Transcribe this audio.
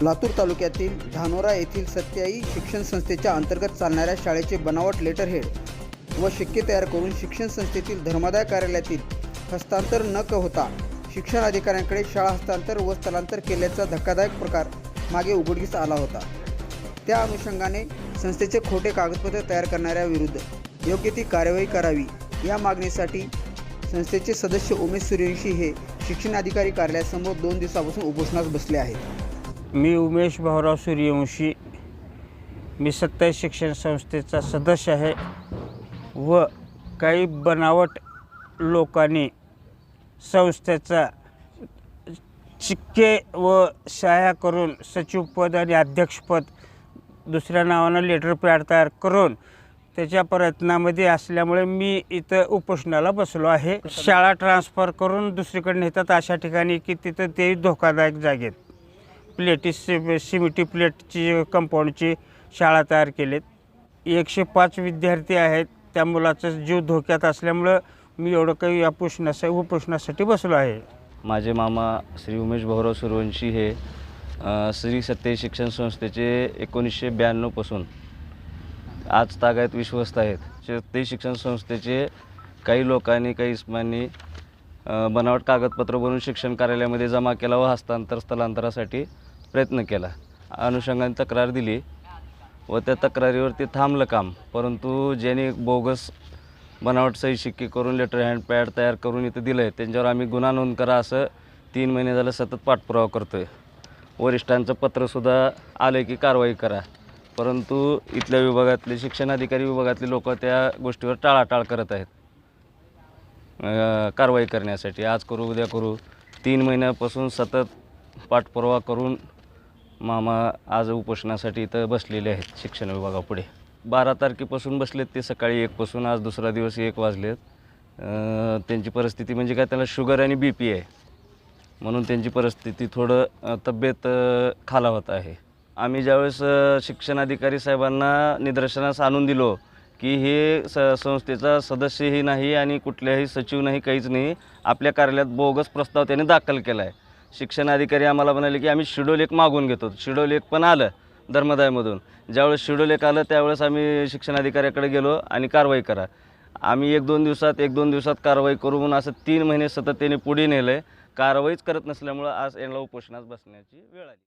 लातूर तालुक्यातील धानोरा येथील सत्याई शिक्षण संस्थेच्या अंतर्गत चालणाऱ्या शाळेचे बनावट लेटरहेड व शिक्के तयार करून शिक्षण संस्थेतील धर्मादाय कार्यालयातील हस्तांतर न होता शिक्षण अधिकाऱ्यांकडे शाळा हस्तांतर व स्थलांतर केल्याचा धक्कादायक प्रकार मागे उघडकीस आला होता। त्या अनुषंगाने संस्थेचे खोटे कागदपत्र तयार करणाऱ्याविरुद्ध योग्य ती कार्यवाही करावी या मागणीसाठी संस्थेचे सदस्य उमेश सूर्यवंशी हे शिक्षण अधिकारी कार्यालयासमोर 2 दिवसापासून उपोषणास बसले आहेत। मी उमेश भाऊराव सूर्यवंशी, मी सत्ताई शिक्षण संस्थेचा सदस्य आहे व काही बनावट लोकांनी संस्थेचा शिक्के व शाया करून सचिवपद आणि अध्यक्षपद दुसऱ्या नावानं लेटर पॅड तयार करून त्याच्या प्रयत्नामध्ये असल्यामुळे मी इथं उपोषणाला बसलो आहे। शाळा ट्रान्सफर करून दुसरीकडे नेतात अशा ठिकाणी की तिथं ते धोकादायक जागेत प्लेटी सिमिटी प्लेटची कंपाऊंडची शाळा तयार केलेत। 105 विद्यार्थी आहेत। त्या मुलाचा जीव धोक्यात असल्यामुळं मी एवढं काही या उपोषणासाठी बसलो आहे। माझे मामा श्री उमेश भाऊराव सूर्यवंशी हे श्री सत्याई शिक्षण संस्थेचे 1992 पासून आज तागायत विश्वस्त आहेत। सत्याई शिक्षण संस्थेचे काही लोकांनी काही इस्मांनी बनावट कागदपत्र बनवून शिक्षण कार्यालयामध्ये जमा केला व हस्तांतर स्थलांतरासाठी प्रयत्न केला। अनुषंगाने तक्रार दिली व त्या तक्रारीवरती थांबलं काम, परंतु ज्यांनी बोगस बनावट सही शिक्के करून लेटर हँड पॅड तयार करून इथं दिलं आहे त्यांच्यावर आम्ही गुन्हा नोंद करा असं 3 महिने झालं सतत पाठपुरावा करतो आहे। वरिष्ठांचं पत्रसुद्धा आलं की कारवाई करा, परंतु इथल्या विभागातले शिक्षण अधिकारी विभागातले लोक त्या गोष्टीवर टाळाटाळ करत आहेत कारवाई करण्यासाठी। आज करू उद्या करू 3 महिन्यापासून सतत पाठपुरावा करून मामा आज उपोषणासाठी इथं बसलेले आहेत शिक्षण विभागापुढे। 12 तारखेपासून बसलेत ते सकाळी 1 पासून, आज दुसरा दिवस 1 वाजलेत। त्यांची परिस्थिती म्हणजे काय, त्याला शुगर आणि BP आहे म्हणून त्यांची परिस्थिती थोडं तब्येत खालावत आहे। आम्ही ज्यावेळेस शिक्षण अधिकारी साहेबांना निदर्शनास आणून दिलो की हे संस्थेचा सदस्यही नाही आणि कुठल्याही सचिव नाही, काहीच नाही, आपल्या कार्यालयात बोगस प्रस्ताव त्यांनी दाखल केला आहे। शिक्षण अधिकारी आम्हाला म्हणाले की आम्ही शेड्यूल 1 मागून घेतो। शेड्यूल 1 पण आलं धर्मदायमधून। ज्यावेळेस शेड्यूल 1 आलं त्यावेळेस आम्ही शिक्षण अधिकाऱ्याकडे गेलो आणि कारवाई करा, आम्ही 1-2 दिवसात कारवाई करू म्हणून असं 3 महिने सतत त्यांनी पुढे नेलं आहे। कारवाईच करत नसल्यामुळं आज यांना उपोषणास बसण्याची वेळ आली।